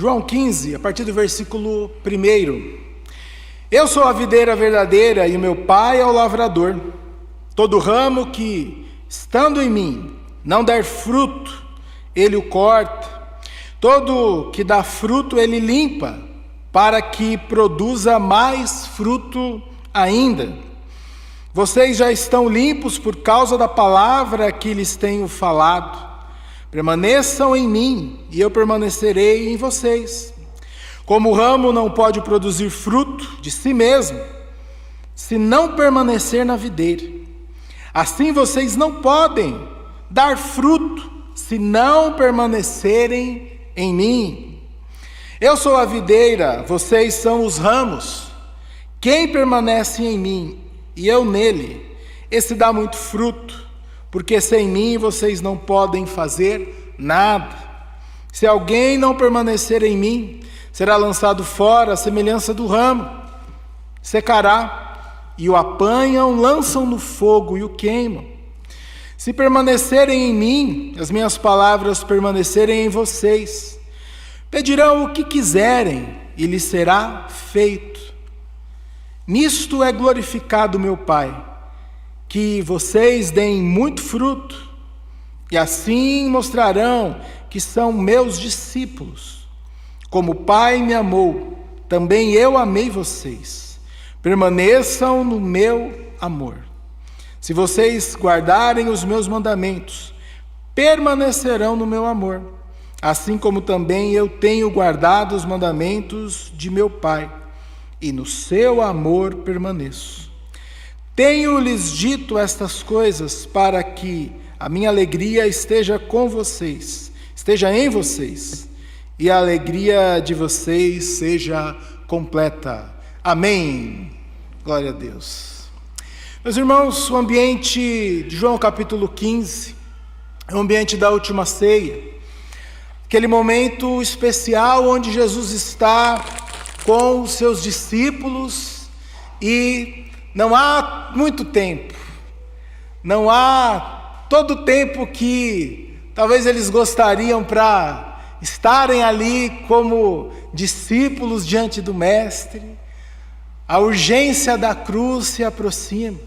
João 15, a partir do versículo 1. Eu sou a videira verdadeira e o meu pai é o lavrador. Todo ramo que, estando em mim, não der fruto, ele o corta. Todo que dá fruto, ele limpa, para que produza mais fruto ainda. Vocês já estão limpos por causa da palavra que lhes tenho falado. Permaneçam em mim, e eu permanecerei em vocês. Como o ramo não pode produzir fruto de si mesmo, se não permanecer na videira, assim vocês não podem dar fruto, se não permanecerem em mim. Eu sou a videira, vocês são os ramos. Quem permanece em mim e eu nele, esse dá muito fruto, porque sem mim vocês não podem fazer nada. Se alguém não permanecer em mim, será lançado fora à semelhança do ramo, secará, e o apanham, lançam no fogo e o queimam. Se permanecerem em mim, as minhas palavras permanecerem em vocês, pedirão o que quiserem e lhes será feito. Nisto é glorificado meu Pai, que vocês deem muito fruto, e assim mostrarão que são meus discípulos. Como o Pai me amou, também eu amei vocês. Permaneçam no meu amor. Se vocês guardarem os meus mandamentos, permanecerão no meu amor, assim como também eu tenho guardado os mandamentos de meu Pai, e no seu amor permaneço. Tenho-lhes dito estas coisas para que a minha alegria esteja com vocês, esteja em vocês, e a alegria de vocês seja completa. Amém. Glória a Deus. Meus irmãos, o ambiente de João capítulo 15 é o ambiente da última ceia, aquele momento especial onde Jesus está com os seus discípulos e não há muito tempo, não há todo o tempo que talvez eles gostariam para estarem ali como discípulos diante do Mestre. A urgência da cruz se aproxima.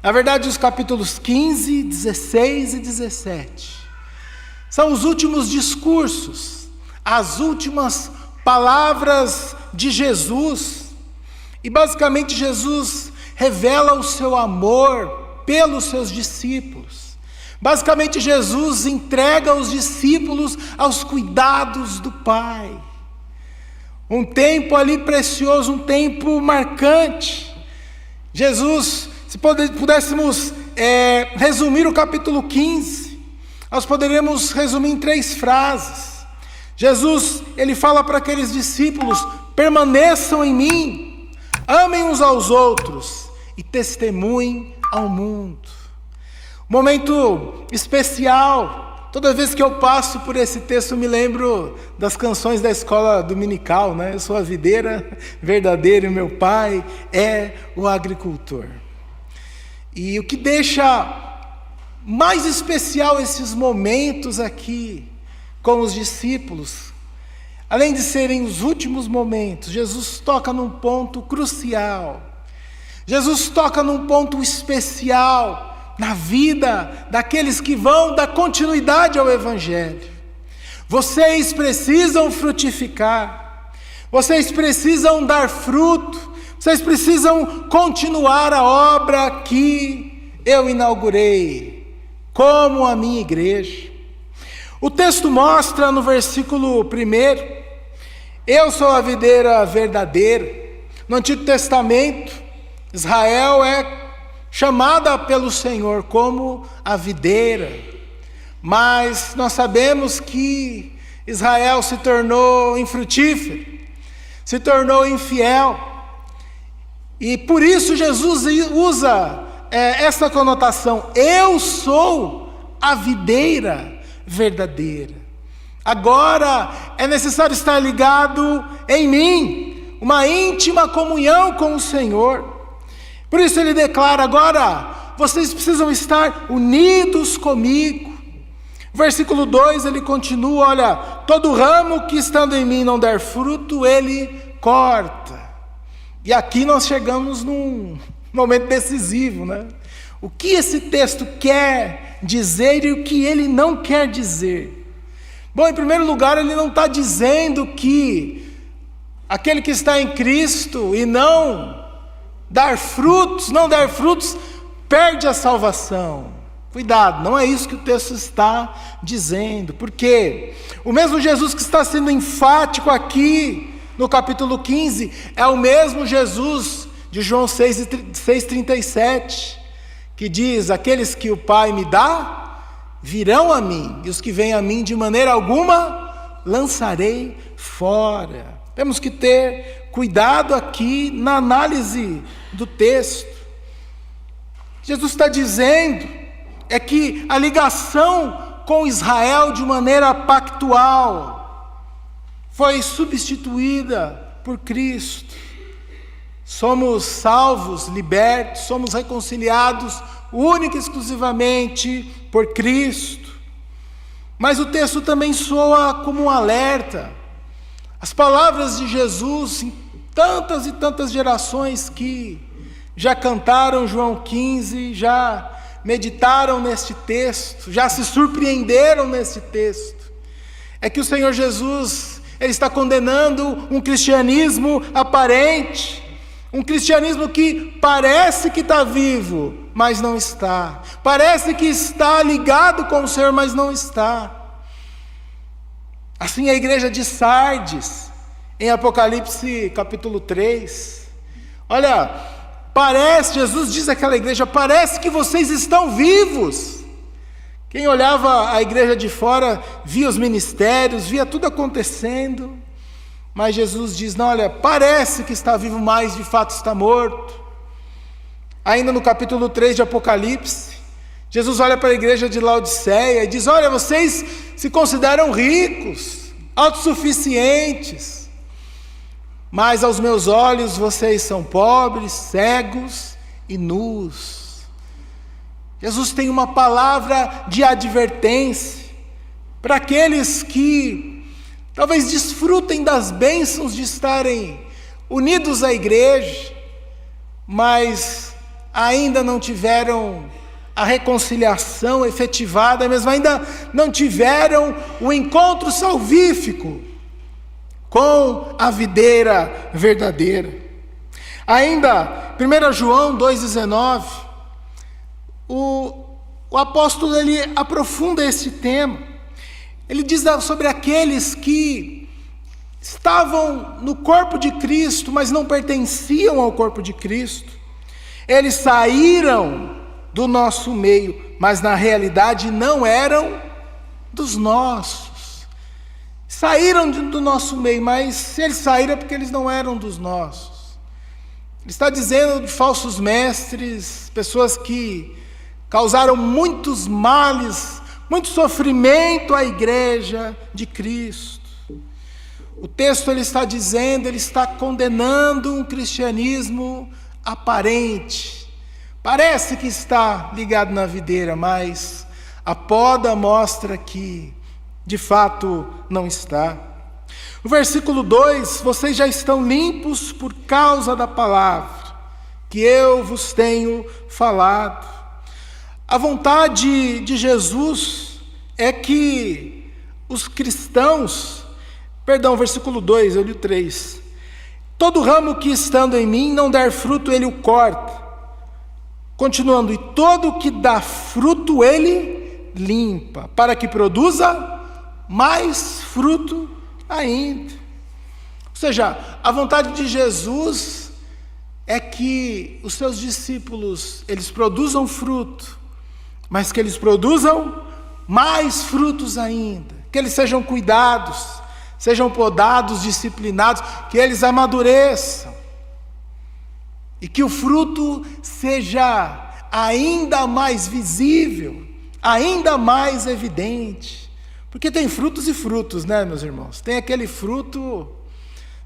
Na verdade, os capítulos 15, 16 e 17 são os últimos discursos, as últimas palavras de Jesus. E basicamente Jesus revela o seu amor pelos seus discípulos. Basicamente Jesus entrega os discípulos aos cuidados do Pai. Um tempo ali precioso, um tempo marcante. Jesus, se pudéssemos resumir o capítulo 15, nós poderíamos resumir em 3 frases. Jesus, ele fala para aqueles discípulos: permaneçam em mim, amem uns aos outros e testemunhem ao mundo. Momento especial. Toda vez que eu passo por esse texto, eu me lembro das canções da escola dominical, né? Eu sou a videira verdadeira e meu pai é o agricultor. E o que deixa mais especial esses momentos aqui com os discípulos, além de serem os últimos momentos, Jesus toca num ponto crucial. Jesus toca num ponto especial na vida daqueles que vão dar continuidade ao Evangelho. Vocês precisam frutificar, vocês precisam dar fruto, vocês precisam continuar a obra que eu inaugurei, como a minha igreja. O texto mostra no versículo 1, eu sou a videira verdadeira. No Antigo Testamento, Israel é chamada pelo Senhor como a videira, mas nós sabemos que Israel se tornou infrutífero, se tornou infiel, e por isso Jesus usa essa conotação: eu sou a videira verdadeira. Agora é necessário estar ligado em mim, uma íntima comunhão com o Senhor. Por isso ele declara: agora vocês precisam estar unidos comigo. Versículo 2 ele continua: olha, todo ramo que estando em mim não der fruto, ele corta. E aqui nós chegamos num momento decisivo, né? O que esse texto quer dizer e o que ele não quer dizer? Bom, em primeiro lugar, ele não está dizendo que aquele que está em Cristo e não der frutos, perde a salvação. Cuidado, não é isso que o texto está dizendo, porque o mesmo Jesus que está sendo enfático aqui no capítulo 15 é o mesmo Jesus de João 6,37, que diz: aqueles que o Pai me dá, virão a mim, e os que vêm a mim de maneira alguma lançarei fora. Temos que ter cuidado aqui na análise do texto. Jesus está dizendo que a ligação com Israel de maneira pactual foi substituída por Cristo. Somos salvos, libertos, somos reconciliados única e exclusivamente por Cristo. Mas o texto também soa como um alerta. As palavras de Jesus em tantas e tantas gerações que já cantaram João 15, já meditaram neste texto, já se surpreenderam neste texto, é que o Senhor Jesus, Ele está condenando um cristianismo aparente, um cristianismo que parece que está vivo, mas não está, parece que está ligado com o Senhor, mas não está. Assim a igreja de Sardes, em Apocalipse capítulo 3, olha, Jesus diz àquela igreja: parece que vocês estão vivos. Quem olhava a igreja de fora via os ministérios, via tudo acontecendo, mas Jesus diz: não, olha, parece que está vivo, mas de fato está morto. Ainda no capítulo 3 de Apocalipse, Jesus olha para a igreja de Laodiceia e diz: olha, vocês se consideram ricos, autossuficientes, mas aos meus olhos vocês são pobres, cegos e nus. Jesus tem uma palavra de advertência para aqueles que talvez desfrutem das bênçãos de estarem unidos à igreja, mas ainda não tiveram a reconciliação efetivada, mesmo ainda não tiveram o encontro salvífico com a videira verdadeira. Ainda, 1 João 2,19, o apóstolo ele aprofunda esse tema. Ele diz sobre aqueles que estavam no corpo de Cristo, mas não pertenciam ao corpo de Cristo. Eles saíram do nosso meio, mas na realidade não eram dos nossos. Saíram do nosso meio, mas se eles saíram é porque eles não eram dos nossos. Ele está dizendo de falsos mestres, pessoas que causaram muitos males, muito sofrimento à igreja de Cristo. O texto ele está dizendo, ele está condenando um cristianismo aparente. Parece que está ligado na videira, mas a poda mostra que de fato não está. O versículo 2: vocês já estão limpos por causa da palavra que eu vos tenho falado. A vontade de Jesus é que os cristãos, versículo 2, eu li o 3. Todo ramo que estando em mim não der fruto, ele o corta. Continuando, e todo o que dá fruto, ele limpa, para que produza mais fruto ainda. Ou seja, a vontade de Jesus é que os seus discípulos, eles produzam fruto, mas que eles produzam mais frutos ainda, que eles sejam cuidados, sejam podados, disciplinados, que eles amadureçam, e que o fruto seja ainda mais visível, ainda mais evidente. Porque tem frutos e frutos, né, meus irmãos? Tem aquele fruto,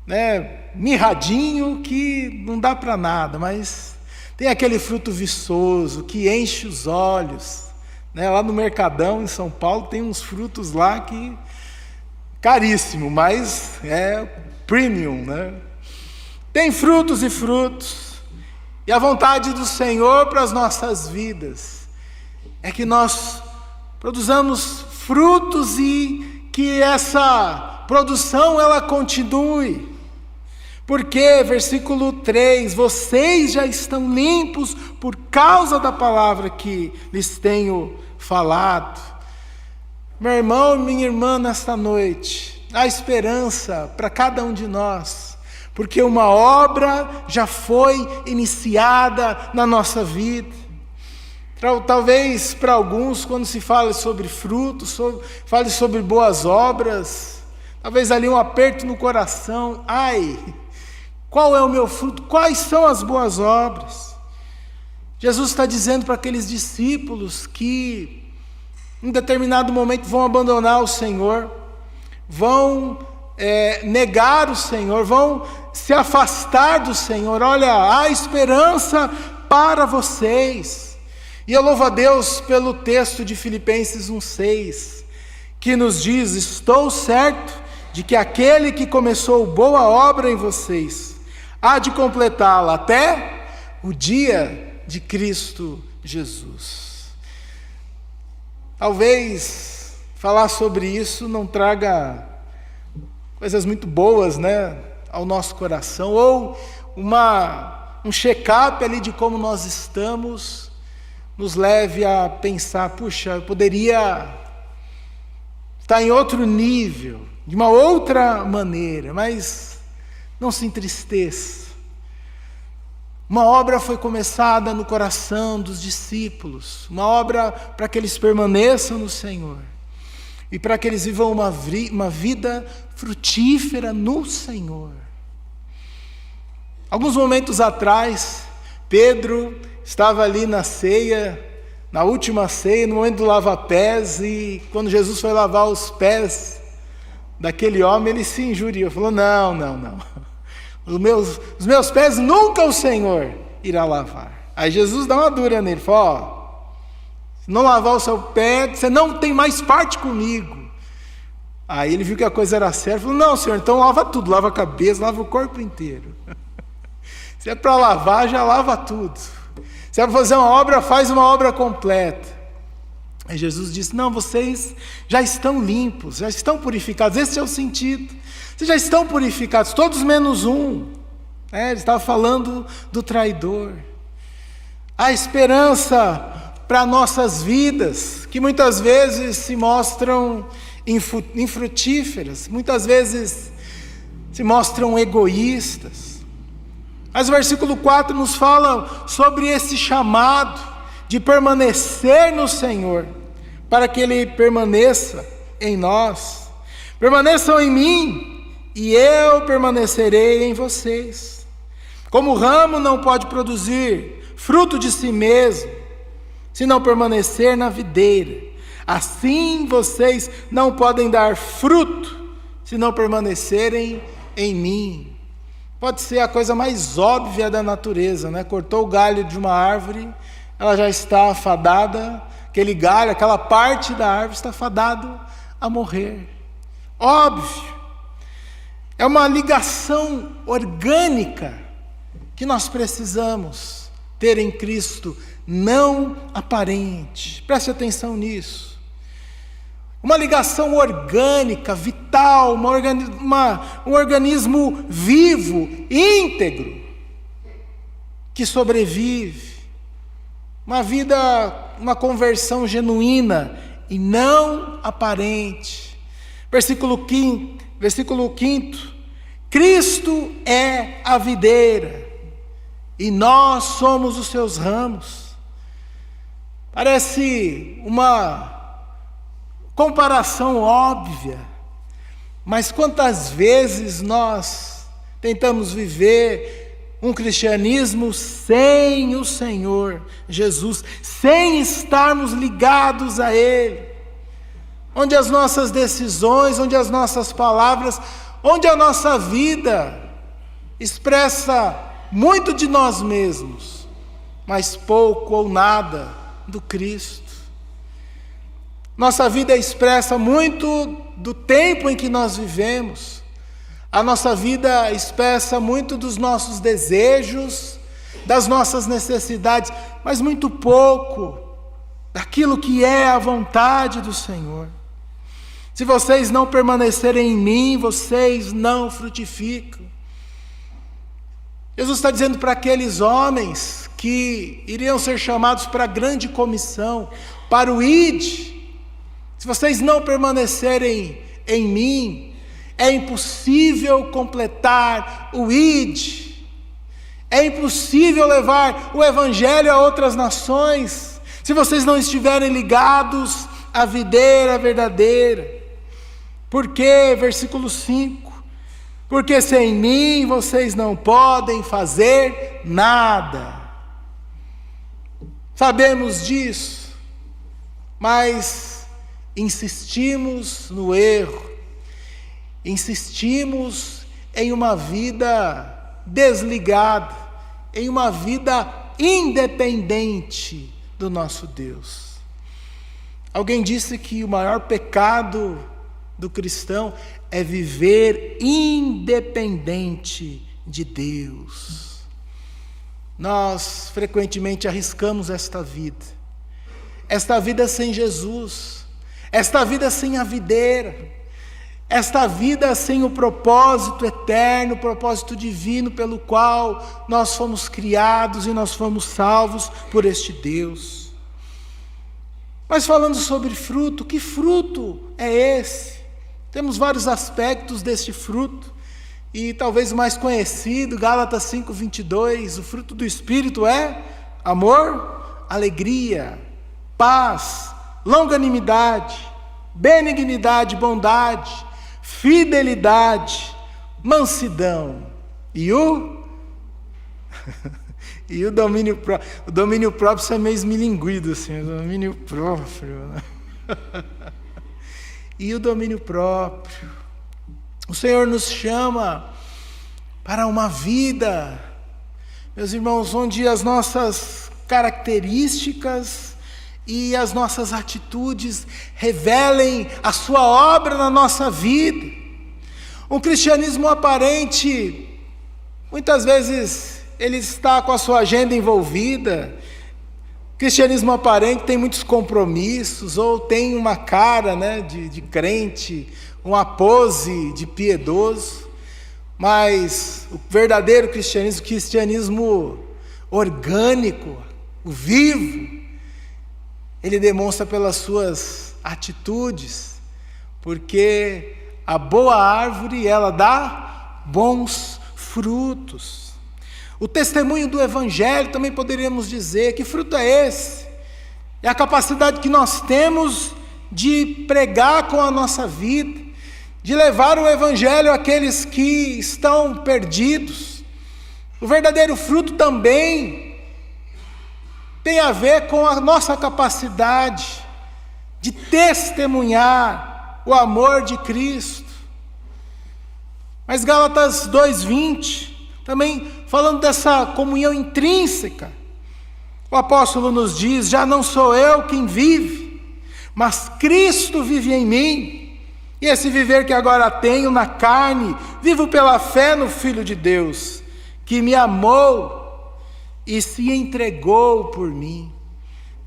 né, mirradinho, que não dá para nada, mas tem aquele fruto viçoso, que enche os olhos, né? Lá no Mercadão, em São Paulo, tem uns frutos lá que caríssimo, mas é premium, né? Tem frutos e frutos. E a vontade do Senhor para as nossas vidas é que nós produzamos frutos e que essa produção ela continue. Porque, versículo 3, vocês já estão limpos por causa da palavra que lhes tenho falado. Meu irmão e minha irmã, nesta noite, há esperança para cada um de nós, porque uma obra já foi iniciada na nossa vida. Talvez para alguns, quando se fala sobre frutos, fale sobre boas obras, talvez ali um aperto no coração. Ai, qual é o meu fruto? Quais são as boas obras? Jesus está dizendo para aqueles discípulos que em determinado momento vão abandonar o Senhor, vão negar o Senhor, vão se afastar do Senhor. Olha, há esperança para vocês. E eu louvo a Deus pelo texto de Filipenses 1,6, que nos diz: estou certo de que aquele que começou boa obra em vocês há de completá-la até o dia de Cristo Jesus. Talvez falar sobre isso não traga coisas muito boas, né, ao nosso coração, ou um check-up ali de como nós estamos, nos leve a pensar, puxa, eu poderia estar em outro nível, de uma outra maneira, mas não se entristeça. Uma obra foi começada no coração dos discípulos, uma obra para que eles permaneçam no Senhor e para que eles vivam uma vida frutífera no Senhor. Alguns momentos atrás, Pedro estava ali na ceia, na última ceia, no momento do lava-pés, e quando Jesus foi lavar os pés daquele homem, ele se injuriou, falou: não. Os meus pés nunca o Senhor irá lavar. Aí Jesus dá uma dura nele, fala: se não lavar o seu pé, você não tem mais parte comigo. Aí ele viu que a coisa era séria, falou: não, Senhor, então lava tudo, lava a cabeça, lava o corpo inteiro. Se é para lavar, já lava tudo. Se é para fazer uma obra, faz uma obra completa. Aí Jesus disse: não, vocês já estão limpos, já estão purificados. Esse é o sentido. Vocês já estão purificados, todos menos um. Ele estava falando do traidor. Há esperança para nossas vidas, que muitas vezes se mostram infrutíferas, muitas vezes se mostram egoístas. Mas o versículo 4 nos fala sobre esse chamado de permanecer no Senhor, para que Ele permaneça em nós. Permaneçam em mim, e eu permanecerei em vocês. Como o ramo não pode produzir fruto de si mesmo, se não permanecer na videira, assim vocês não podem dar fruto, se não permanecerem em mim. Pode ser a coisa mais óbvia da natureza, né? Cortou o galho de uma árvore, ela já está fadada, aquele galho, aquela parte da árvore está fadado a morrer. Óbvio. É uma ligação orgânica que nós precisamos ter em Cristo, não aparente. Preste atenção nisso. Uma ligação orgânica, vital, um organismo vivo, íntegro, que sobrevive. Uma vida, uma conversão genuína e não aparente. Versículo 5, Cristo é a videira e nós somos os seus ramos. Parece uma comparação óbvia, mas quantas vezes nós tentamos viver um cristianismo sem o Senhor Jesus, sem estarmos ligados a Ele, onde as nossas decisões, onde as nossas palavras, onde a nossa vida expressa muito de nós mesmos, mas pouco ou nada do Cristo. Nossa vida expressa muito do tempo em que nós vivemos. A nossa vida expressa muito dos nossos desejos, das nossas necessidades, mas muito pouco daquilo que é a vontade do Senhor. Se vocês não permanecerem em mim, vocês não frutificam. Jesus está dizendo para aqueles homens que iriam ser chamados para a grande comissão, para o ID. Se vocês não permanecerem em mim, é impossível completar o ID. É impossível levar o Evangelho a outras nações, se vocês não estiverem ligados à videira verdadeira. Por quê? Versículo 5. Porque sem mim vocês não podem fazer nada. Sabemos disso, mas insistimos no erro, insistimos em uma vida desligada, em uma vida independente do nosso Deus. Alguém disse que o maior pecado do cristão é viver independente de Deus. Nós frequentemente arriscamos esta vida sem Jesus, esta vida sem a videira, esta vida sem o propósito eterno, o propósito divino pelo qual nós fomos criados e nós fomos salvos por este Deus. Mas falando sobre fruto, que fruto é esse? Temos vários aspectos deste fruto, e talvez o mais conhecido, Gálatas 5:22, o fruto do Espírito é amor, alegria, paz, longanimidade, benignidade, bondade, fidelidade, mansidão e o domínio próprio. O domínio próprio isso é meio esmilinguido assim, o domínio próprio, né? E o domínio próprio. O Senhor nos chama para uma vida, meus irmãos, onde as nossas características e as nossas atitudes revelem a sua obra na nossa vida. Um cristianismo aparente, muitas vezes ele está com a sua agenda envolvida. Cristianismo aparente tem muitos compromissos, ou tem uma cara, né, de crente, uma pose de piedoso, mas o verdadeiro cristianismo, o cristianismo orgânico, o vivo, ele demonstra pelas suas atitudes, porque a boa árvore, ela dá bons frutos. O testemunho do Evangelho, também poderíamos dizer, que fruto é esse? É a capacidade que nós temos de pregar com a nossa vida, de levar o Evangelho àqueles que estão perdidos. O verdadeiro fruto também tem a ver com a nossa capacidade de testemunhar o amor de Cristo. Mas Gálatas 2:20, também falando dessa comunhão intrínseca, o apóstolo nos diz: já não sou eu quem vive, mas Cristo vive em mim. E esse viver que agora tenho na carne, vivo pela fé no Filho de Deus, que me amou e se entregou por mim.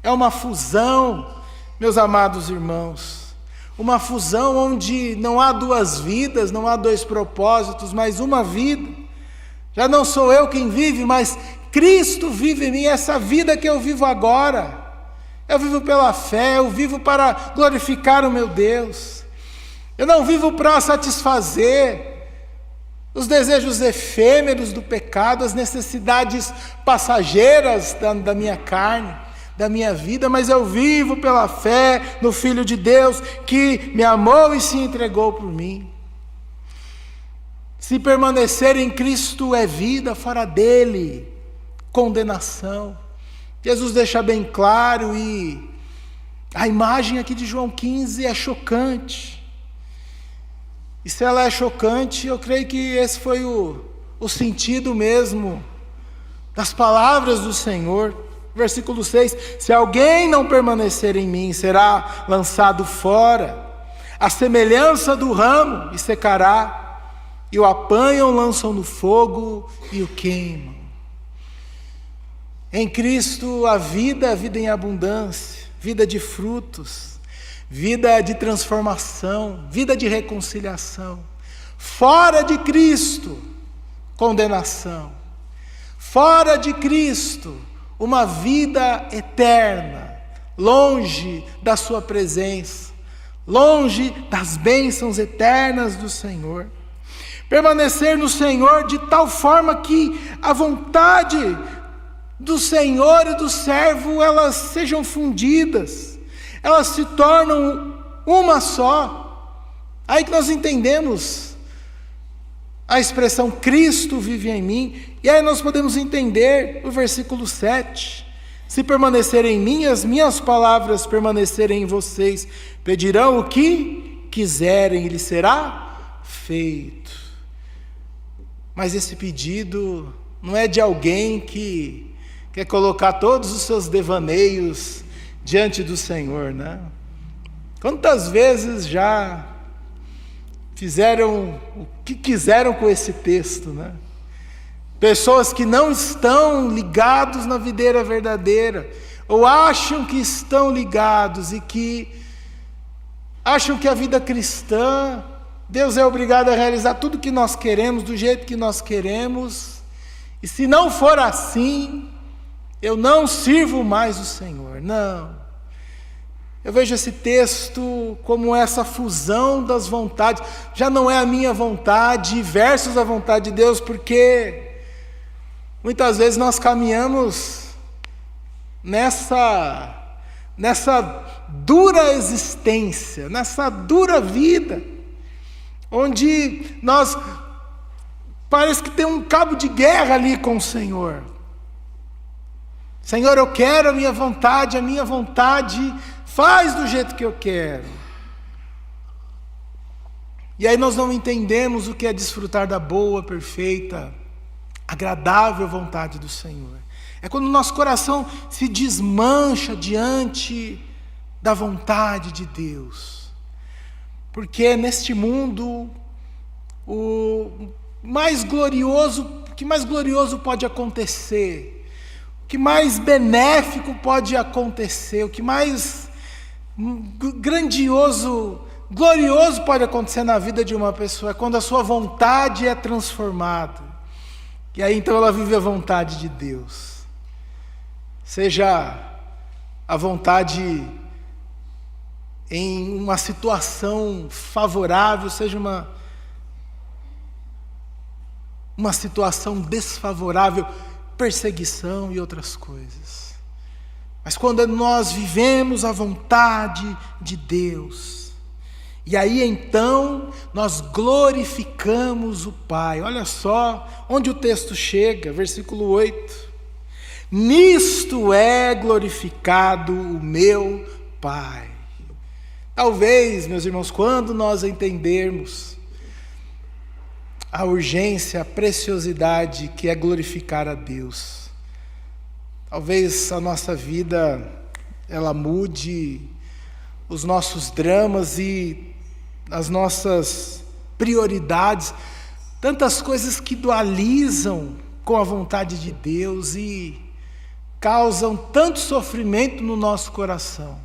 É uma fusão, meus amados irmãos, uma fusão onde não há duas vidas, não há dois propósitos, mas uma vida. Já não sou eu quem vive, mas Cristo vive em mim. Essa vida que eu vivo agora, eu vivo pela fé, eu vivo para glorificar o meu Deus. Eu não vivo para satisfazer os desejos efêmeros do pecado, as necessidades passageiras da minha carne, da minha vida, mas eu vivo pela fé no Filho de Deus, que me amou e se entregou por mim. Se permanecer em Cristo é vida, fora dele, condenação. Jesus deixa bem claro, e a imagem aqui de João 15 é chocante. E se ela é chocante, eu creio que esse foi o sentido mesmo das palavras do Senhor. Versículo 6: se alguém não permanecer em mim, será lançado fora, a semelhança do ramo, e secará. E o apanham, lançam no fogo e o queimam. Em Cristo a vida em abundância, vida de frutos, vida de transformação, vida de reconciliação. Fora de Cristo, condenação. Fora de Cristo, uma vida eterna, longe da sua presença, longe das bênçãos eternas do Senhor. Permanecer no Senhor de tal forma que a vontade do Senhor e do servo, elas sejam fundidas, elas se tornam uma só. Aí que nós entendemos a expressão Cristo vive em mim, e aí nós podemos entender o versículo 7. Se permanecerem em mim, as minhas palavras permanecerem em vocês, pedirão o que quiserem e lhes será feito. Mas esse pedido não é de alguém que quer colocar todos os seus devaneios diante do Senhor, né? Quantas vezes já fizeram o que quiseram com esse texto, né? Pessoas que não estão ligados na videira verdadeira, ou acham que estão ligados e que acham que a vida cristã, Deus é obrigado a realizar tudo que nós queremos, do jeito que nós queremos, e se não for assim, eu não sirvo mais o Senhor. Não. Eu vejo esse texto como essa fusão das vontades. Já não é a minha vontade versus a vontade de Deus, porque muitas vezes nós caminhamos nessa dura existência, nessa dura vida, onde nós parece que tem um cabo de guerra ali com o Senhor. Senhor, eu quero a minha vontade faz do jeito que eu quero. E aí nós não entendemos o que é desfrutar da boa, perfeita, agradável vontade do Senhor. É quando o nosso coração se desmancha diante da vontade de Deus. Porque neste mundo, o que mais glorioso pode acontecer, o que mais benéfico pode acontecer, o que mais grandioso, glorioso pode acontecer na vida de uma pessoa é quando a sua vontade é transformada. E aí então ela vive a vontade de Deus. Seja a vontade em uma situação favorável, seja uma situação desfavorável, perseguição e outras coisas. Mas quando nós vivemos a vontade de Deus, e aí então nós glorificamos o Pai. Olha só onde o texto chega, versículo 8. Nisto é glorificado o meu Pai. Talvez, meus irmãos, quando nós entendermos a urgência, a preciosidade que é glorificar a Deus, talvez a nossa vida, ela mude, os nossos dramas e as nossas prioridades, tantas coisas que dualizam com a vontade de Deus e causam tanto sofrimento no nosso coração.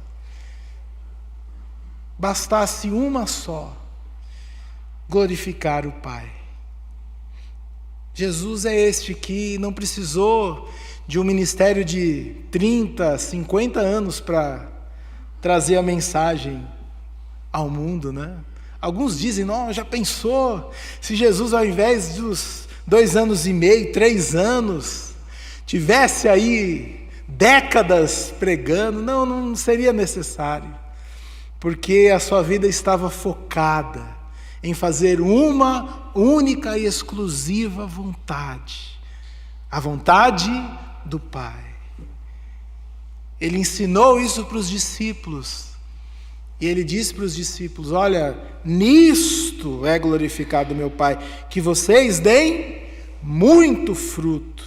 Bastasse uma só, glorificar o Pai. Jesus é este que não precisou de um ministério de 30, 50 anos para trazer a mensagem ao mundo, né? Alguns dizem, não, já pensou se Jesus, ao invés dos 2 anos e meio, 3 anos, tivesse aí décadas pregando? Não seria necessário, porque a sua vida estava focada em fazer uma única e exclusiva vontade, a vontade do Pai. Ele ensinou isso para os discípulos, e ele disse para os discípulos, olha, nisto é glorificado meu Pai, que vocês deem muito fruto,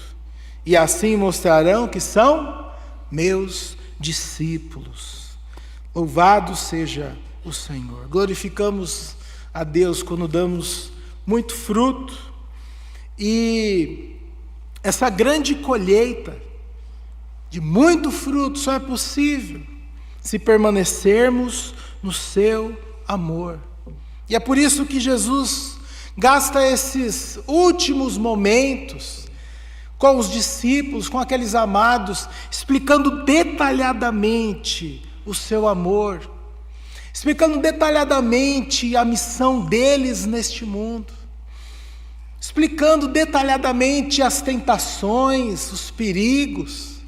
e assim mostrarão que são meus discípulos. Louvado seja o Senhor. Glorificamos a Deus quando damos muito fruto, e essa grande colheita de muito fruto só é possível se permanecermos no seu amor. E é por isso que Jesus gasta esses últimos momentos com os discípulos, com aqueles amados, explicando detalhadamente o seu amor, explicando detalhadamente a missão deles neste mundo, explicando detalhadamente as tentações, os perigos.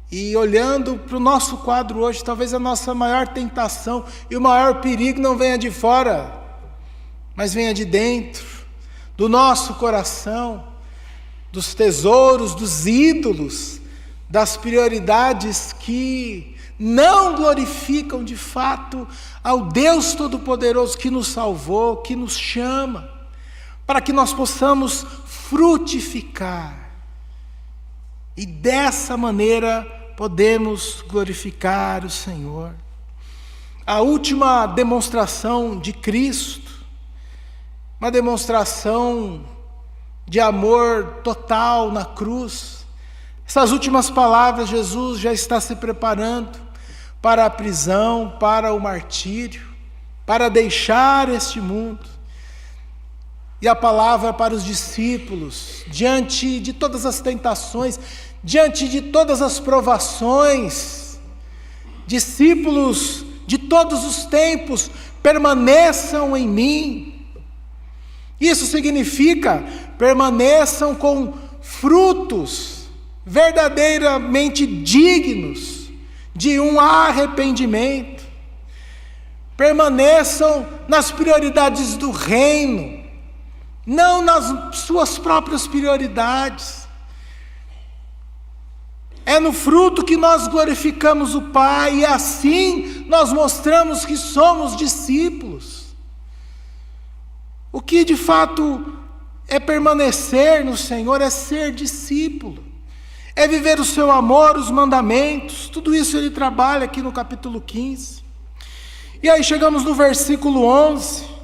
E olhando para o nosso quadro hoje, talvez a nossa maior tentação e o maior perigo não venha de fora, mas venha de dentro, do nosso coração, dos tesouros, dos ídolos, das prioridades que não glorificam de fato ao Deus Todo-Poderoso que nos salvou, que nos chama, para que nós possamos frutificar. E dessa maneira podemos glorificar o Senhor. A última demonstração de Cristo, uma demonstração de amor total na cruz. Essas últimas palavras, Jesus já está se preparando para a prisão, para o martírio, para deixar este mundo. E a palavra para os discípulos, diante de todas as tentações, diante de todas as provações, discípulos de todos os tempos, permaneçam em mim. Isso significa, permaneçam com frutos verdadeiramente dignos de um arrependimento. Permaneçam nas prioridades do reino, não nas suas próprias prioridades. É no fruto que nós glorificamos o Pai, e assim nós mostramos que somos discípulos. O que de fato é permanecer no Senhor, é ser discípulo, é viver o seu amor, os mandamentos. Tudo isso ele trabalha aqui no capítulo 15. E aí chegamos no versículo 11.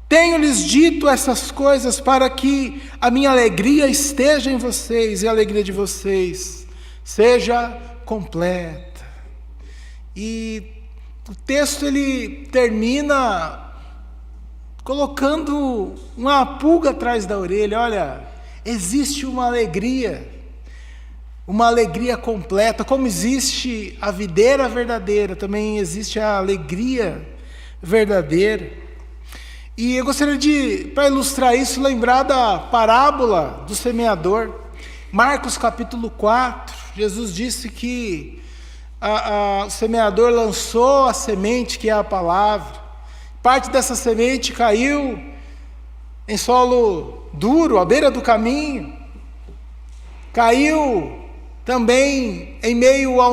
Tenho-lhes dito essas coisas para que a minha alegria esteja em vocês e a alegria de vocês seja completa. E o texto ele termina colocando uma pulga atrás da orelha. Olha, existe uma alegria completa. Como existe a videira verdadeira, também existe a alegria verdadeira. E eu gostaria de, para ilustrar isso, lembrar da parábola do semeador. Marcos capítulo 4, Jesus disse que o semeador lançou a semente, que é a palavra. Parte dessa semente caiu em solo duro, à beira do caminho. Caiu também em meio a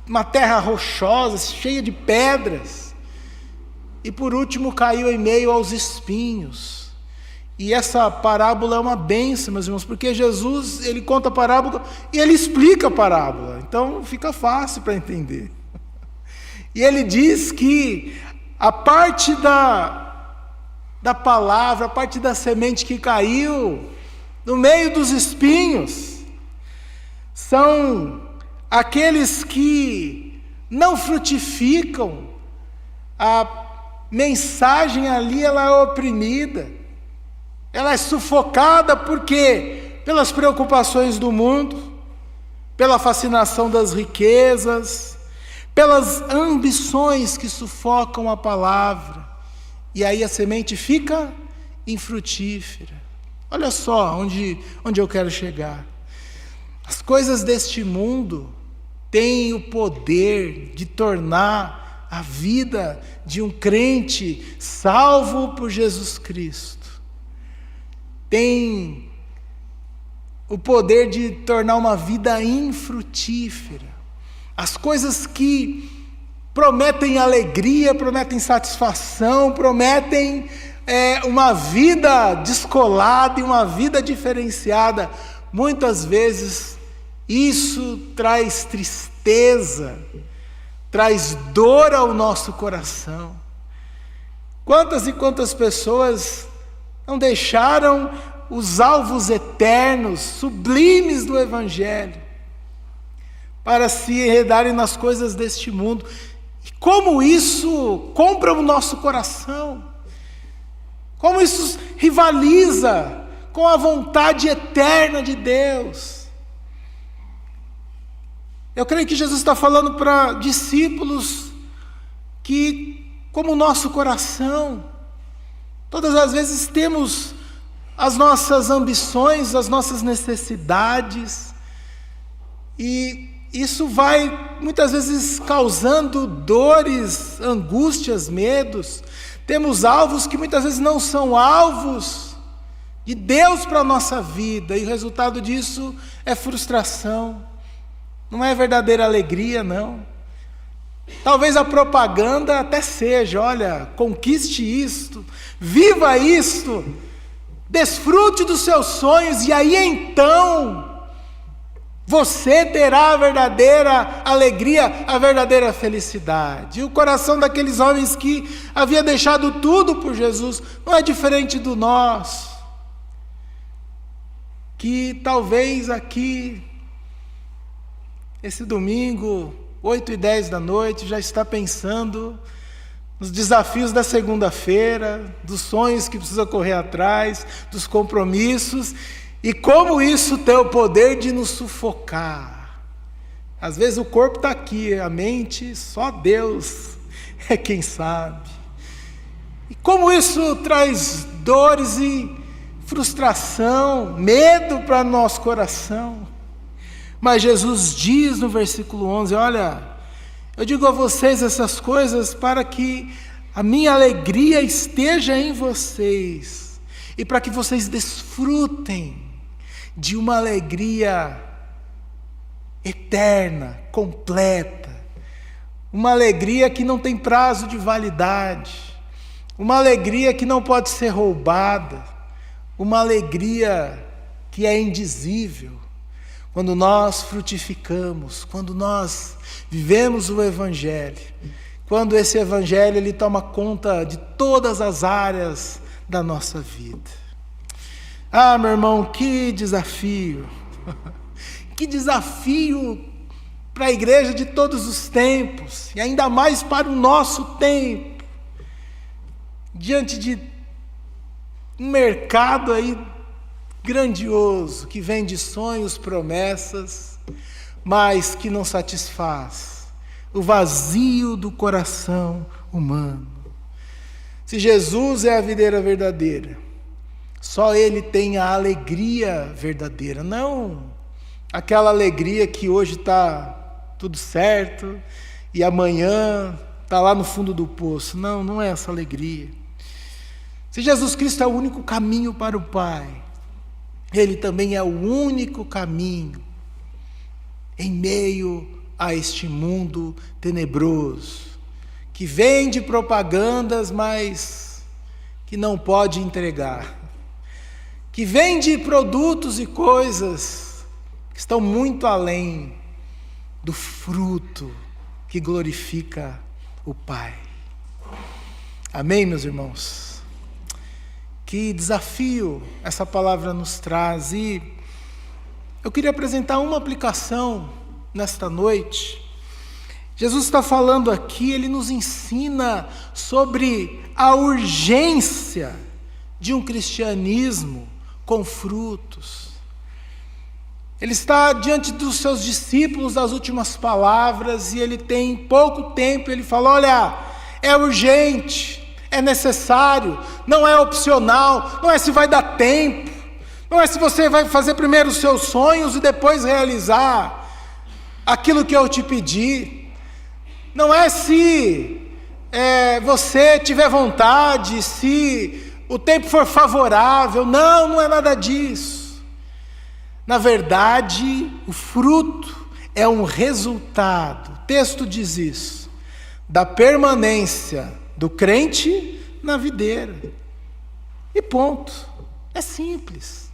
uma terra rochosa, cheia de pedras. E por último caiu em meio aos espinhos. E essa parábola é uma bênção, meus irmãos, porque Jesus, ele conta a parábola e ele explica a parábola. Então fica fácil para entender. E ele diz que a parte da palavra, a parte da semente que caiu no meio dos espinhos, são aqueles que não frutificam. A mensagem ali, ela é oprimida, ela é sufocada, porque pelas preocupações do mundo, pela fascinação das riquezas, pelas ambições que sufocam a palavra, e aí a semente fica infrutífera. Olha só onde eu quero chegar. As coisas deste mundo têm o poder de tornar a vida de um crente salvo por Jesus Cristo, tem o poder de tornar uma vida infrutífera. As coisas que prometem alegria, prometem satisfação, prometem uma vida descolada e uma vida diferenciada, muitas vezes isso traz tristeza traz dor ao nosso coração. Quantas e quantas pessoas não deixaram os alvos eternos, sublimes do Evangelho, para se enredarem nas coisas deste mundo? E como isso compra o nosso coração? Como isso rivaliza com a vontade eterna de Deus? Eu creio que Jesus está falando para discípulos que, como o nosso coração, todas as vezes temos as nossas ambições, as nossas necessidades, e isso vai muitas vezes causando dores, angústias, medos. Temos alvos que muitas vezes não são alvos de Deus para a nossa vida, e o resultado disso é frustração. Não é verdadeira alegria, não. Talvez a propaganda até seja, olha, conquiste isto, viva isto, desfrute dos seus sonhos, e aí então você terá a verdadeira alegria, a verdadeira felicidade. E o coração daqueles homens que havia deixado tudo por Jesus não é diferente do nosso, que talvez aqui, esse domingo, 8h10 da noite, já está pensando nos desafios da segunda-feira, dos sonhos que precisa correr atrás, dos compromissos, e como isso tem o poder de nos sufocar. Às vezes o corpo está aqui, a mente, só Deus é quem sabe. E como isso traz dores e frustração, medo para nosso coração. Mas Jesus diz no versículo 11, olha, eu digo a vocês essas coisas para que a minha alegria esteja em vocês, e para que vocês desfrutem de uma alegria eterna, completa, uma alegria que não tem prazo de validade, uma alegria que não pode ser roubada, uma alegria que é indizível. Quando nós frutificamos, quando nós vivemos o Evangelho, quando esse Evangelho ele toma conta de todas as áreas da nossa vida. Ah, meu irmão, que desafio! Que desafio para a igreja de todos os tempos, e ainda mais para o nosso tempo, diante de um mercado aí grandioso, que vem de sonhos, promessas, mas que não satisfaz o vazio do coração humano. Se Jesus é a videira verdadeira, só Ele tem a alegria verdadeira, não aquela alegria que hoje está tudo certo e amanhã está lá no fundo do poço. Não, não é essa alegria. Se Jesus Cristo é o único caminho para o Pai, Ele também é o único caminho em meio a este mundo tenebroso, que vende propagandas, mas que não pode entregar, que vende produtos e coisas que estão muito além do fruto que glorifica o Pai. Amém, meus irmãos? Que desafio essa palavra nos traz, e eu queria apresentar uma aplicação nesta noite. Jesus está falando aqui, Ele nos ensina sobre a urgência de um cristianismo com frutos. Ele está diante dos seus discípulos, das últimas palavras, e Ele tem pouco tempo. Ele fala, olha, é urgente, é necessário, não é opcional, não é se vai dar tempo, não é se você vai fazer primeiro os seus sonhos e depois realizar aquilo que eu te pedi, não é se você tiver vontade, se o tempo for favorável, não, não é nada disso. Na verdade, o fruto é um resultado, o texto diz isso, da permanência do crente na videira. E ponto. É simples.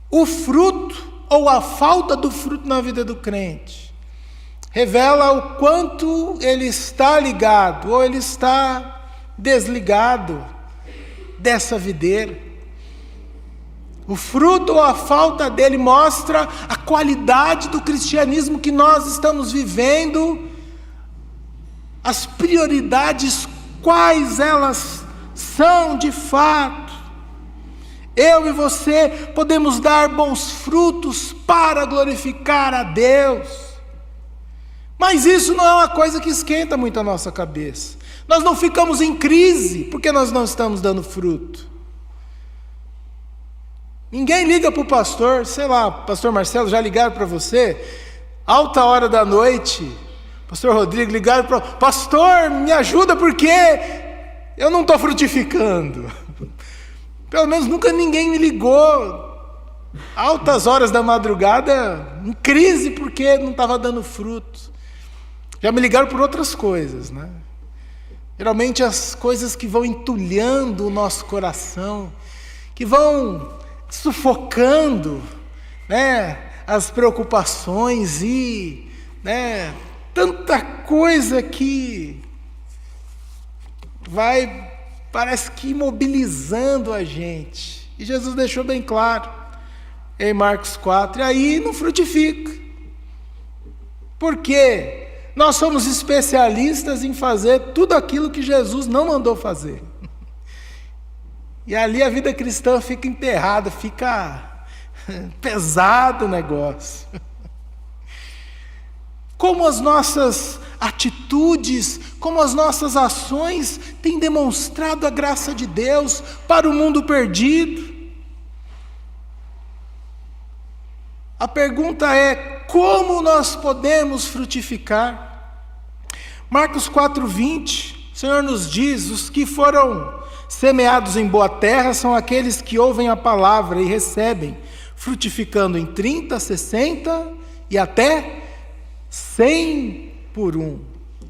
O fruto, ou a falta do fruto na vida do crente, revela o quanto ele está ligado ou ele está desligado dessa videira. O fruto ou a falta dele mostra a qualidade do cristianismo que nós estamos vivendo, as prioridades, quais elas são de fato. Eu e você podemos dar bons frutos para glorificar a Deus, mas isso não é uma coisa que esquenta muito a nossa cabeça. Nós não ficamos em crise porque nós não estamos dando fruto. Ninguém liga para o pastor, sei lá, pastor Marcelo, já ligaram para você? Alta hora da noite, pastor Rodrigo, ligaram para pastor, me ajuda porque eu não estou frutificando. Pelo menos nunca ninguém me ligou, altas horas da madrugada, em crise porque não estava dando fruto. Já me ligaram por outras coisas, né? Geralmente as coisas que vão entulhando o nosso coração, que vão sufocando, né, as preocupações e, né, tanta coisa que vai, parece que imobilizando a gente. E Jesus deixou bem claro em Marcos 4, e aí não frutifica. Por quê? Nós somos especialistas em fazer tudo aquilo que Jesus não mandou fazer. E ali a vida cristã fica emperrada, fica pesado o negócio. Como as nossas atitudes, como as nossas ações têm demonstrado a graça de Deus para o mundo perdido. A pergunta é: como nós podemos frutificar? Marcos 4:20, o Senhor nos diz: os que foram semeados em boa terra são aqueles que ouvem a palavra e recebem, frutificando em 30, 60 e até 100 por um.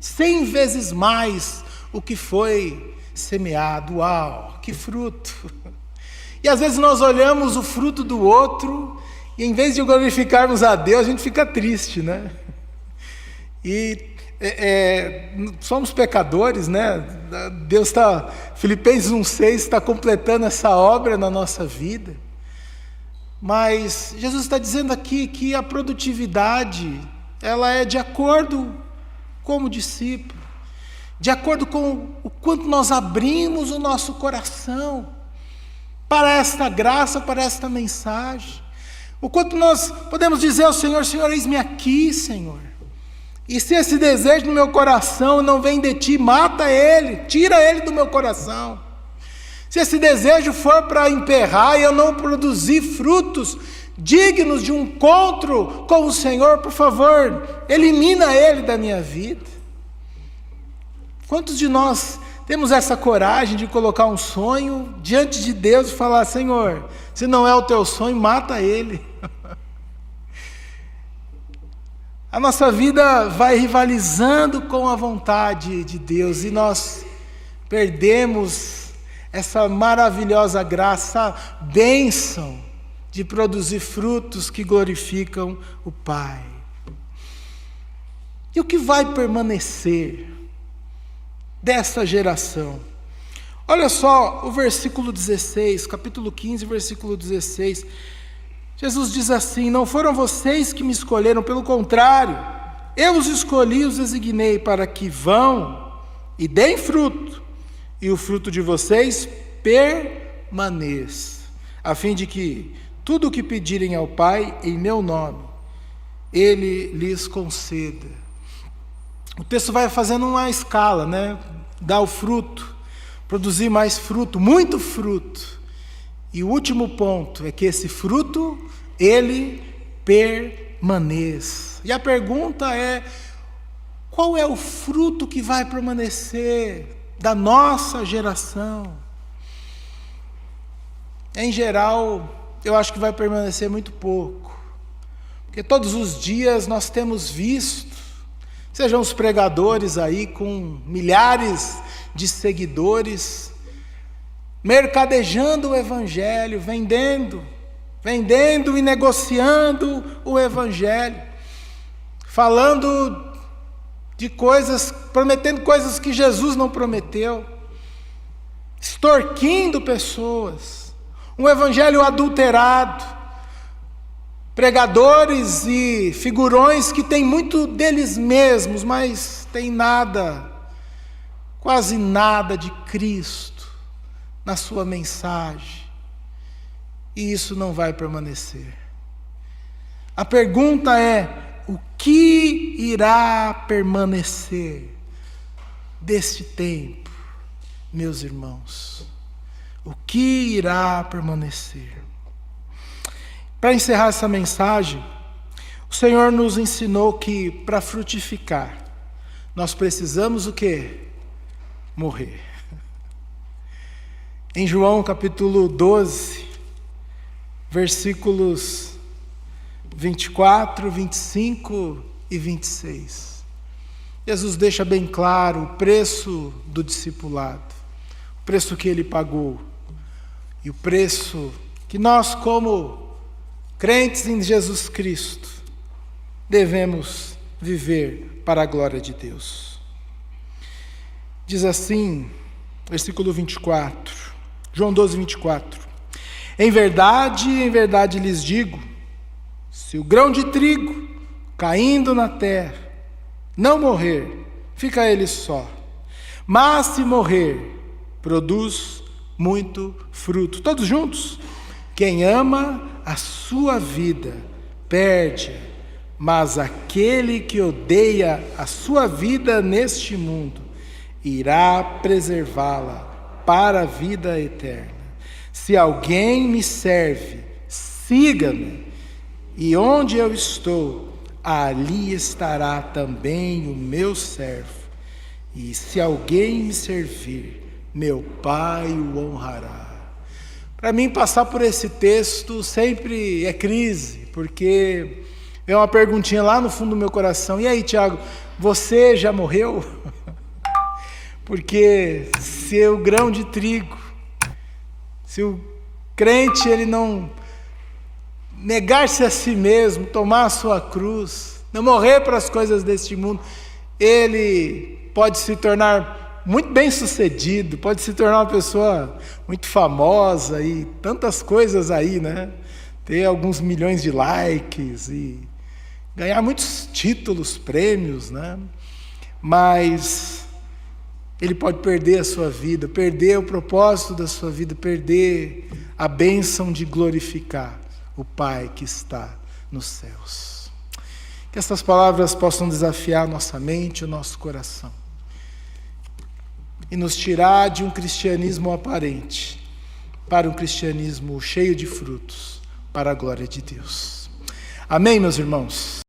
100 vezes mais o que foi semeado. Uau, que fruto! E às vezes nós olhamos o fruto do outro e em vez de glorificarmos a Deus, a gente fica triste, né? E somos pecadores, né? Deus está, Filipenses 1:6 está completando essa obra na nossa vida. Mas Jesus está dizendo aqui que a produtividade, ela é de acordo como discípulo, de acordo com o quanto nós abrimos o nosso coração para esta graça, para esta mensagem. O quanto nós podemos dizer ao Senhor: Senhor, eis-me aqui, Senhor. E se esse desejo no meu coração não vem de Ti, mata ele, tira ele do meu coração. Se esse desejo for para emperrar e eu não produzir frutos dignos de um encontro com o Senhor, por favor, elimina ele da minha vida. Quantos de nós temos essa coragem de colocar um sonho diante de Deus e falar: Senhor, se não é o Teu sonho, mata ele. A nossa vida vai rivalizando com a vontade de Deus e nós perdemos essa maravilhosa graça, essa bênção de produzir frutos que glorificam o Pai. E o que vai permanecer dessa geração? Olha só o versículo 16, capítulo 15, versículo 16. Jesus diz assim: não foram vocês que me escolheram, pelo contrário, eu os escolhi, os designei para que vão e deem fruto, e o fruto de vocês permaneça, a fim de que tudo o que pedirem ao Pai em meu nome, Ele lhes conceda. O texto vai fazendo uma escala, né? Dar o fruto, produzir mais fruto, muito fruto. E o último ponto é que esse fruto, ele permaneça. E a pergunta é: qual é o fruto que vai permanecer da nossa geração? Em geral, eu acho que vai permanecer muito pouco. Porque todos os dias nós temos visto, sejam os pregadores aí com milhares de seguidores, mercadejando o Evangelho, vendendo e negociando o Evangelho, falando de coisas, prometendo coisas que Jesus não prometeu, extorquindo pessoas, um evangelho adulterado, pregadores e figurões que têm muito deles mesmos, mas tem nada, quase nada de Cristo na sua mensagem, e isso não vai permanecer. A pergunta é: o que irá permanecer deste tempo, meus irmãos? O que irá permanecer? Para encerrar essa mensagem, o Senhor nos ensinou que para frutificar, nós precisamos o quê? Morrer. Em João capítulo 12, versículos 24, 25 e 26. Jesus deixa bem claro o preço do discipulado, o preço que ele pagou e o preço que nós, como crentes em Jesus Cristo, devemos viver para a glória de Deus. Diz assim, versículo 24, João 12, 24. Em verdade lhes digo, se o grão de trigo caindo na terra não morrer, fica ele só. Mas se morrer, produz muito fruto. Todos juntos? Quem ama a sua vida, perde-a. Mas aquele que odeia a sua vida neste mundo, irá preservá-la para a vida eterna. Se alguém me serve, siga-me. E onde eu estou, ali estará também o meu servo. E se alguém me servir, meu Pai o honrará. Para mim, passar por esse texto sempre é crise, porque é uma perguntinha lá no fundo do meu coração. E aí, Tiago, você já morreu? Porque se o grão de trigo, se o crente ele não negar-se a si mesmo, tomar a sua cruz, não morrer para as coisas deste mundo, ele pode se tornar muito bem sucedido, pode se tornar uma pessoa muito famosa e tantas coisas aí, né? Ter alguns milhões de likes e ganhar muitos títulos, prêmios, né? Mas ele pode perder a sua vida, perder o propósito da sua vida, perder a bênção de glorificar o Pai que está nos céus. Que essas palavras possam desafiar nossa mente, o nosso coração, e nos tirar de um cristianismo aparente para um cristianismo cheio de frutos, para a glória de Deus. Amém, meus irmãos?